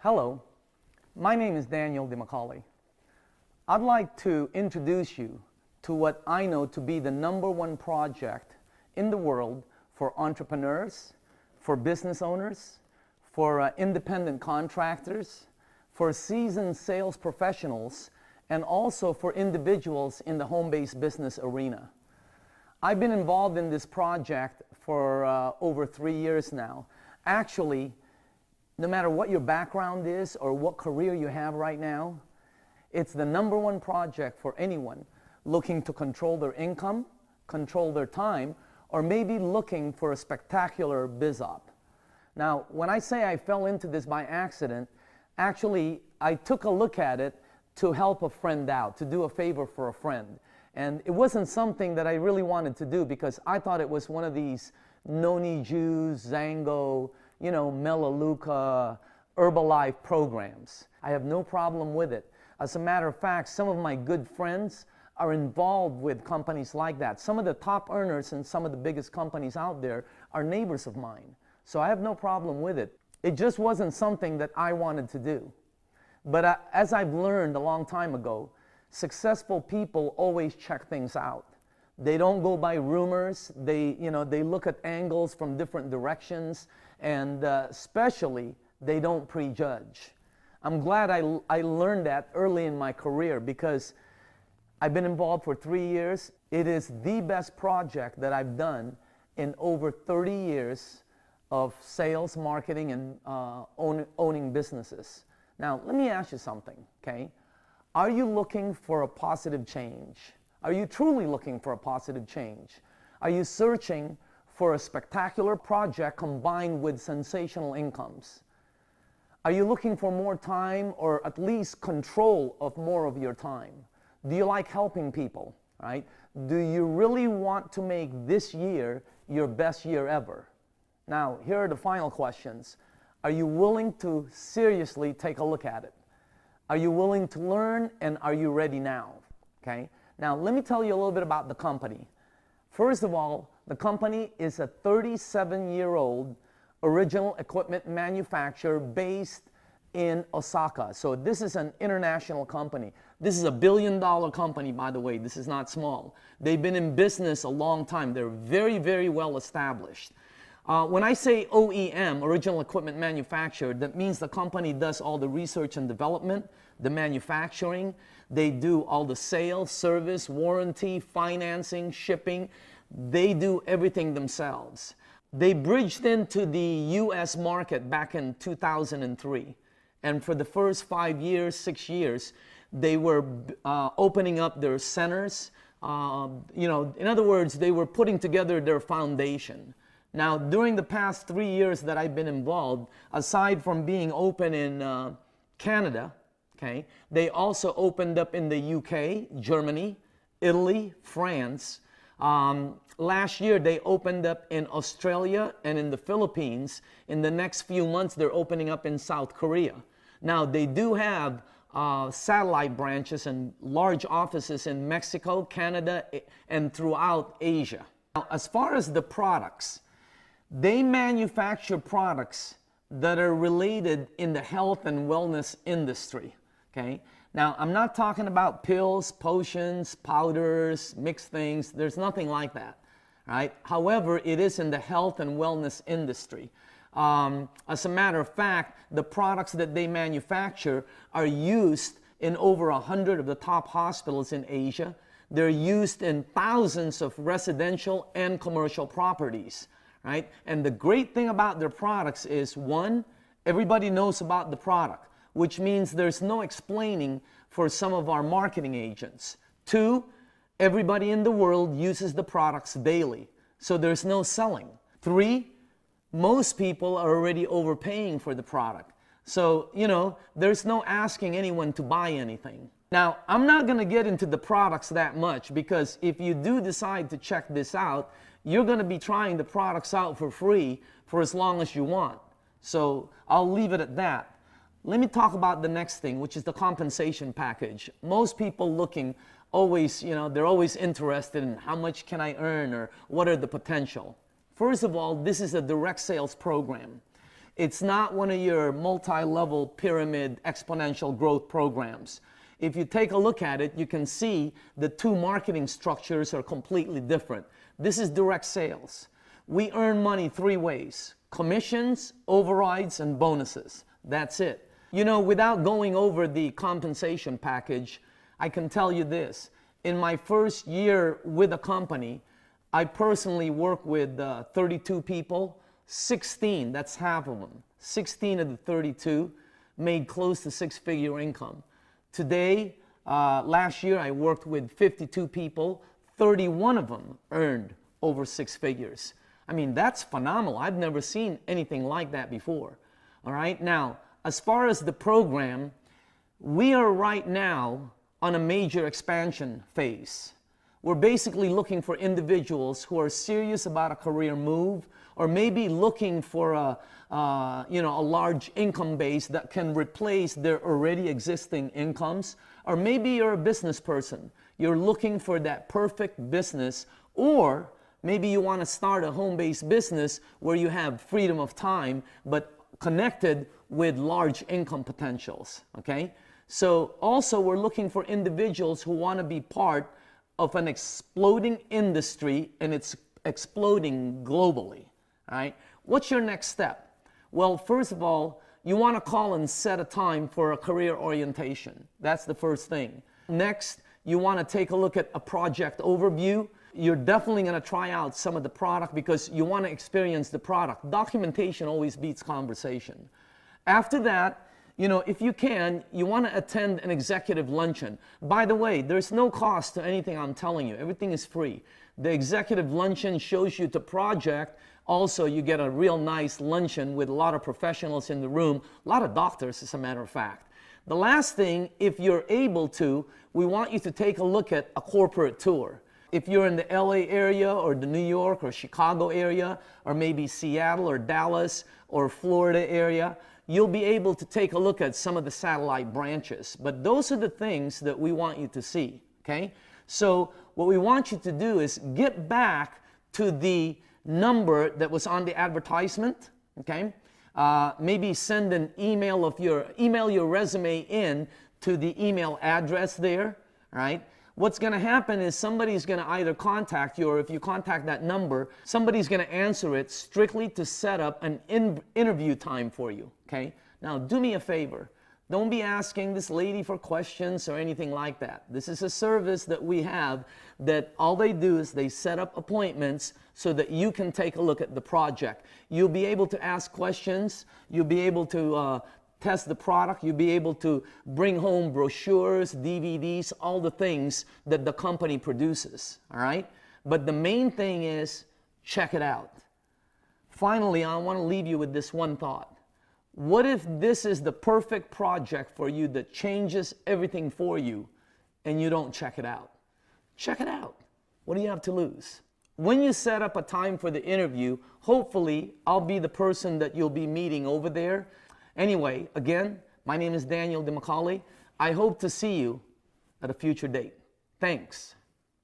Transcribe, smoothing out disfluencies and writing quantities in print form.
Hello, my name is Dimacale. I'd like to introduce you to what I know to be the #1 project in the world for entrepreneurs, for business owners, for independent contractors, for seasoned sales professionals, and also for individuals in the home-based business arena. I've been involved in this project for over 3 years now. Actually, no matter what your background is or what career you have right now, it's the #1 project for anyone looking to control their income, control their time, or maybe looking for a spectacular biz op. Now, when I say I fell into this by accident, actually, I took a look at it to help a friend out, to do a favor for a friend. And it wasn't something that I really wanted to do because I thought it was one of these Noni Juice, Zango, Melaleuca, Herbalife programs. I have no problem with it. As a matter of fact, some of my good friends are involved with companies like that. Some of the top earners in some of the biggest companies out there are neighbors of mine. So I have no problem with it. It just wasn't something that I wanted to do. But as I've learned a long time ago, successful people always check things out. They don't go by rumors. They look at angles from different directions, and especially they don't prejudge. I'm glad I learned that early in my career because I've been involved for 3 years. It is the best project that I've done in over 30 years of sales, marketing, and owning businesses. Now, let me ask you something, okay? Are you looking for a positive change? Are you truly looking for a positive change? Are you searching for a spectacular project combined with sensational incomes? Are you looking for more time or at least control of more of your time? Do you like helping people, right? Do you really want to make this year your best year ever? Now, here are the final questions. Are you willing to seriously take a look at it? Are you willing to learn, and are you ready now? Okay. Now, let me tell you a little bit about the company. First of all, the company is a 37-year-old original equipment manufacturer based in Osaka. So this is an international company. This is a billion-dollar company, by the way. This is not small. They've been in business a long time. They're very, very well established. When I say OEM, original equipment manufacturer, that means the company does all the research and development, the manufacturing. They do all the sales, service, warranty, financing, shipping. They do everything themselves. They bridged into the US market back in 2003. And for the first 5 years, 6 years, they were opening up their centers. In other words, they were putting together their foundation. Now, during the past 3 years that I've been involved, aside from being open in Canada, okay, they also opened up in the UK, Germany, Italy, France. Last year, they opened up in Australia and in the Philippines. In the next few months, they're opening up in South Korea. Now, they do have satellite branches and large offices in Mexico, Canada, and throughout Asia. Now, as far as the products, they manufacture products that are related in the health and wellness industry, okay? Now, I'm not talking about pills, potions, powders, mixed things. There's nothing like that, right? However, it is in the health and wellness industry. As a matter of fact, the products that they manufacture are used in over 100 of the top hospitals in Asia. They're used in thousands of residential and commercial properties. Right? And the great thing about their products is, one, everybody knows about the product, which means there's no explaining for some of our marketing agents. Two, everybody in the world uses the products daily, so there's no selling. Three, most people are already overpaying for the product. So, there's no asking anyone to buy anything. Now, I'm not going to get into the products that much because if you do decide to check this out, you're going to be trying the products out for free for as long as you want. So I'll leave it at that. Let me talk about the next thing, which is the compensation package. Most people looking always, they're always interested in how much can I earn or what are the potential. First of all, this is a direct sales program. It's not one of your multi-level pyramid exponential growth programs. If you take a look at it, you can see the two marketing structures are completely different. This is direct sales. We earn money three ways: commissions, overrides, and bonuses. That's it. You know, without going over the compensation package, I can tell you this. In my first year with a company, I personally worked with 32 people. 16, that's half of them, 16 of the 32 made close to six-figure income. Today, last year, I worked with 52 people. 31 of them earned over six figures. I mean, that's phenomenal. I've never seen anything like that before. All right, now, as far as the program, we are right now on a major expansion phase. We're basically looking for individuals who are serious about a career move, or maybe looking for a large income base that can replace their already existing incomes. Or maybe you're a business person. You're looking for that perfect business, or maybe you want to start a home-based business where you have freedom of time, but connected with large income potentials, okay? So also we're looking for individuals who want to be part of an exploding industry, and it's exploding globally. All right? What's your next step? Well, first of all, you want to call and set a time for a career orientation. That's the first thing. Next, you want to take a look at a project overview. You're definitely going to try out some of the product because you want to experience the product. Documentation always beats conversation. After that, you know, if you can, you want to attend an executive luncheon. By the way, there's no cost to anything I'm telling you. Everything is free. The executive luncheon shows you the project. Also, you get a real nice luncheon with a lot of professionals in the room, a lot of doctors, as a matter of fact. The last thing, if you're able to, we want you to take a look at a corporate tour. If you're in the LA area or the New York or Chicago area, or maybe Seattle or Dallas or Florida area, you'll be able to take a look at some of the satellite branches. But those are the things that we want you to see, okay? So what we want you to do is get back to the number that was on the advertisement, okay? Maybe send an email of email your resume in to the email address there, right? What's going to happen is somebody's going to either contact you, or if you contact that number, somebody's going to answer it strictly to set up an interview time for you, okay? Now, do me a favor. Don't be asking this lady for questions or anything like that. This is a service that we have that all they do is they set up appointments so that you can take a look at the project. You'll be able to ask questions. You'll be able to test the product. You'll be able to bring home brochures, DVDs, all the things that the company produces, all right? But the main thing is check it out. Finally, I want to leave you with this one thought. What if this is the perfect project for you that changes everything for you and you don't check it out? Check it out. What do you have to lose? When you set up a time for the interview, hopefully I'll be the person that you'll be meeting over there. Anyway, again, my name is Daniel Dimacale. I hope to see you at a future date. Thanks.